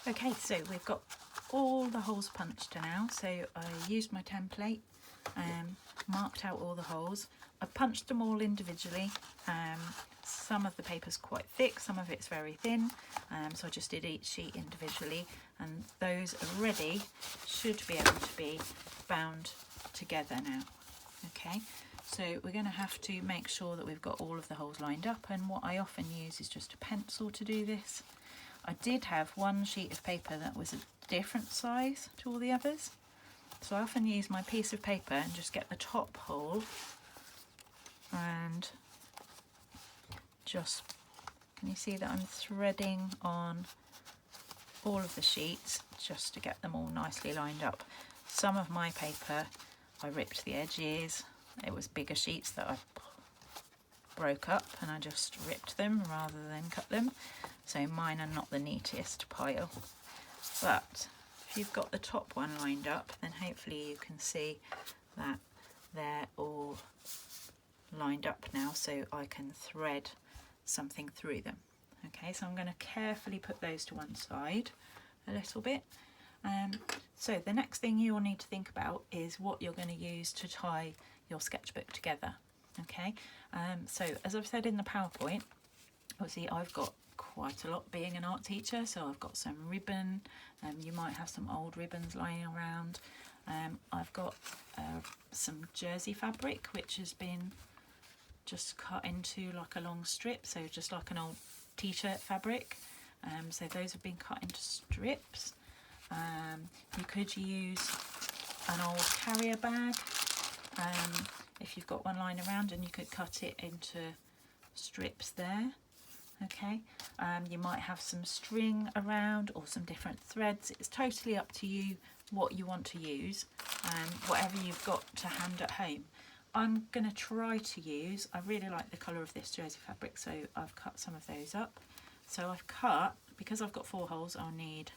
Okay, so we've got all the holes punched now. So I used my template, marked out all the holes. I punched them all individually. Some of the paper's quite thick, some of it's very thin, so I just did each sheet individually, and those are ready, should be able to be bound together now. Okay, so we're going to have to make sure that we've got all of the holes lined up, and what I often use is just a pencil to do this. I did have one sheet of paper that was a different size to all the others, so I often use my piece of paper and just get the top hole and just, can you see that I'm threading on all of the sheets just to get them all nicely lined up. Some of my paper I ripped the edges, it was bigger sheets that I broke up and I just ripped them rather than cut them, so mine are not the neatest pile. But if you've got the top one lined up, then hopefully you can see that they're all lined up now, so I can thread something through them. Okay, so I'm going to carefully put those to one side a little bit. So the next thing you'll need to think about is what you're going to use to tie your sketchbook together. Okay, so as I've said in the PowerPoint, obviously I've got quite a lot being an art teacher, so I've got some ribbon, you might have some old ribbons lying around. I've got some jersey fabric which has been just cut into like a long strip, so just like an old t-shirt fabric. So those have been cut into strips. You could use an old carrier bag if you've got one lying around, and you could cut it into strips there. Okay, you might have some string around or some different threads. It's totally up to you what you want to use, whatever you've got to hand at home. I'm going to try to use, I really like the colour of this jersey fabric, so I've cut some of those up. So I've cut, because I've got 4 holes, I'll need,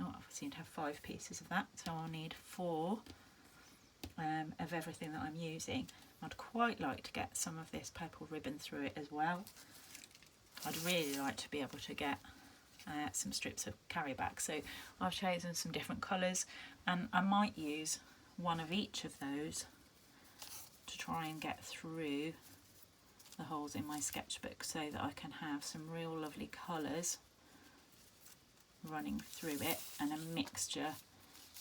I seem to have 5 pieces of that, so I'll need 4 of everything that I'm using. I'd quite like to get some of this purple ribbon through it as well. I'd really like to be able to get some strips of carry back, so I've chosen some different colours, and I might use one of each of those to try and get through the holes in my sketchbook so that I can have some real lovely colours running through it and a mixture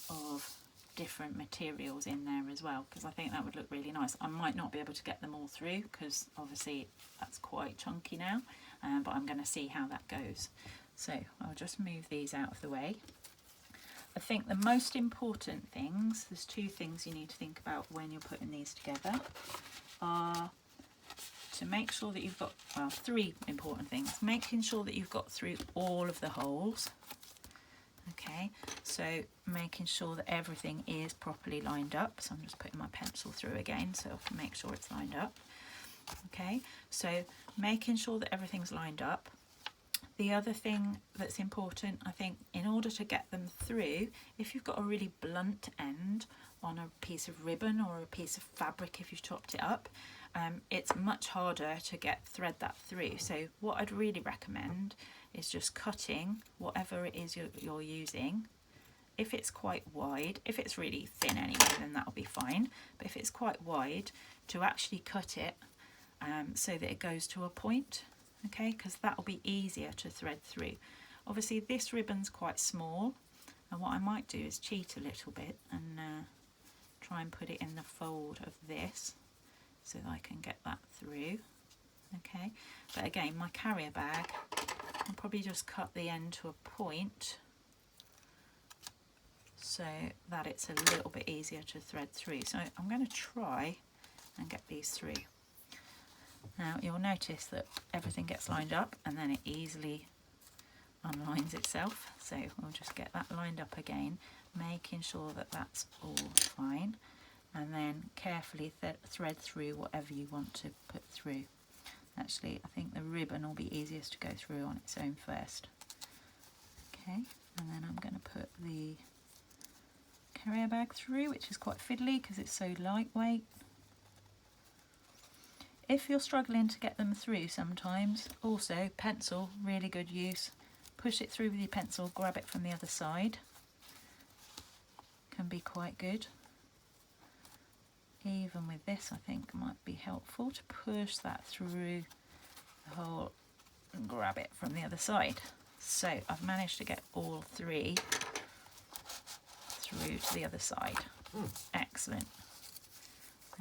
of different materials in there as well, because I think that would look really nice. I might not be able to get them all through because obviously that's quite chunky now, but I'm going to see how that goes. So I'll just move these out of the way. I think the most important things, there's 2 things you need to think about when you're putting these together, are to make sure that you've got, well, 3 important things. Making sure that you've got through all of the holes. Okay, so making sure that everything is properly lined up. So I'm just putting my pencil through again so I can make sure it's lined up. Okay, so making sure that everything's lined up. The other thing that's important, I think, in order to get them through, if you've got a really blunt end on a piece of ribbon or a piece of fabric, if you've chopped it up, it's much harder to thread that through. So what I'd really recommend is just cutting whatever it is you're using. If it's quite wide, if it's really thin anyway, then that'll be fine. But if it's quite wide, to actually cut it so that it goes to a point. Okay, because that'll be easier to thread through. Obviously this ribbon's quite small, and what I might do is cheat a little bit and try and put it in the fold of this so that I can get that through. Okay, but again, my carrier bag, I'll probably just cut the end to a point so that it's a little bit easier to thread through. So I'm going to try and get these through. Now you'll notice that everything gets lined up and then it easily unlines itself, so we'll just get that lined up again, making sure that that's all fine, and then carefully thread through whatever you want to put through. Actually, I think the ribbon will be easiest to go through on its own first. Okay, and then I'm going to put the carrier bag through, which is quite fiddly because it's so lightweight. If you're struggling to get them through sometimes, also pencil, really good use. push it through with your pencil, grab it from the other side. Can be quite good. Even with this, I think might be helpful to push that through the hole and grab it from the other side. So I've managed to get all three through to the other side. Excellent.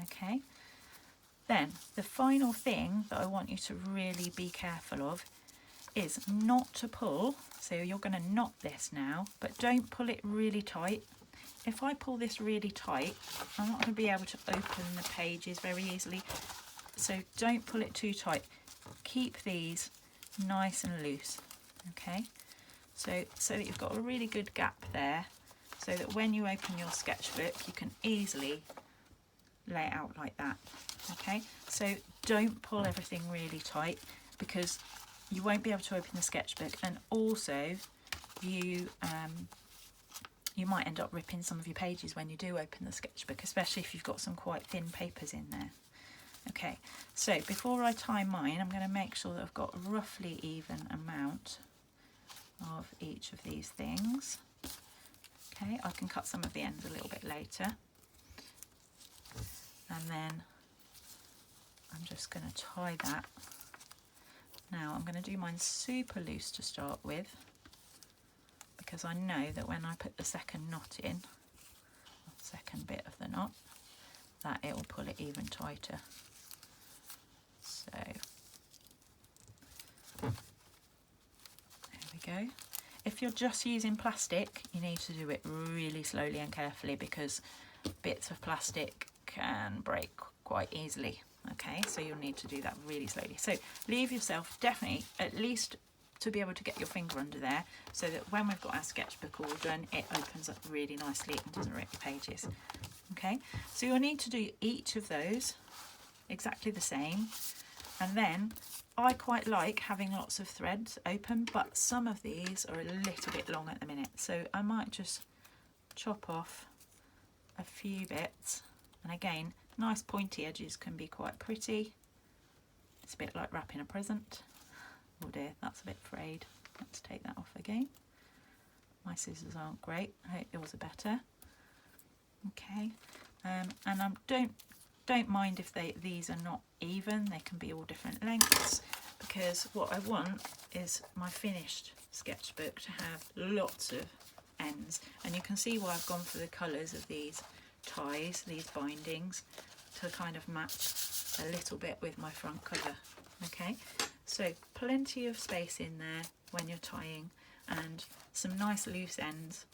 Okay. Then the final thing that I want you to really be careful of is not to pull. So you're going to knot this now, but don't pull it really tight. If I pull this really tight, I'm not going to be able to open the pages very easily. So don't pull it too tight. Keep these nice and loose, okay? So that you've got a really good gap there, so that when you open your sketchbook, you can easily lay it out like that, okay? So don't pull everything really tight, because you won't be able to open the sketchbook, and also you might end up ripping some of your pages when you do open the sketchbook, especially if you've got some quite thin papers in there. Okay, so before I tie mine, I'm going to make sure that I've got a roughly even amount of each of these things. Okay, I can cut some of the ends a little bit later. And then I'm just going to tie that. Now I'm going to do mine super loose to start with, because I know that when I put the second knot in, the second bit of the knot, that it will pull it even tighter. So there we go. If you're just using plastic, you need to do it really slowly and carefully, because bits of plastic can break quite easily. Okay, so you'll need to do that really slowly. So leave yourself definitely at least to be able to get your finger under there, so that when we've got our sketchbook all done, it opens up really nicely and doesn't rip your pages. Okay, so you'll need to do each of those exactly the same. And then I quite like having lots of threads open, but some of these are a little bit long at the minute, so I might just chop off a few bits. And again, nice pointy edges can be quite pretty. It's a bit like wrapping a present. Oh dear, that's a bit frayed. Let's take that off again. My scissors aren't great. I hope yours are better. Okay, and don't mind if these are not even. They can be all different lengths, because what I want is my finished sketchbook to have lots of ends. And you can see why I've gone for the colours of these ties, these bindings, to kind of match a little bit with my front cover. Okay, so plenty of space in there when you're tying, and some nice loose ends.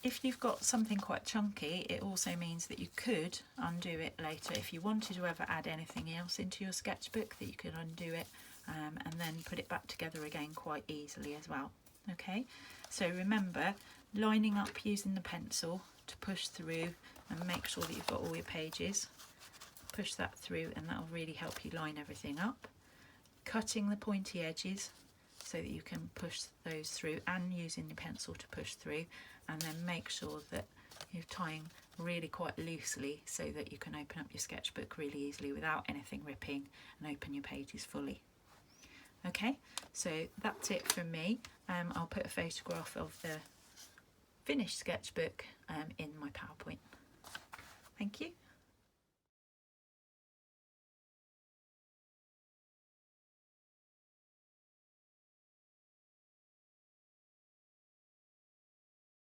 If you've got something quite chunky, it also means that you could undo it later. If you wanted to ever add anything else into your sketchbook, that you could undo it and then put it back together again quite easily as well. Okay, so remember, lining up using the pencil to push through and make sure that you've got all your pages. Push that through, and that'll really help you line everything up. Cutting the pointy edges so that you can push those through, and using the pencil to push through, and then make sure that you're tying really quite loosely so that you can open up your sketchbook really easily without anything ripping, and open your pages fully. Okay, so that's it from me. I'll put a photograph of the finished sketchbook in my PowerPoint. Thank you.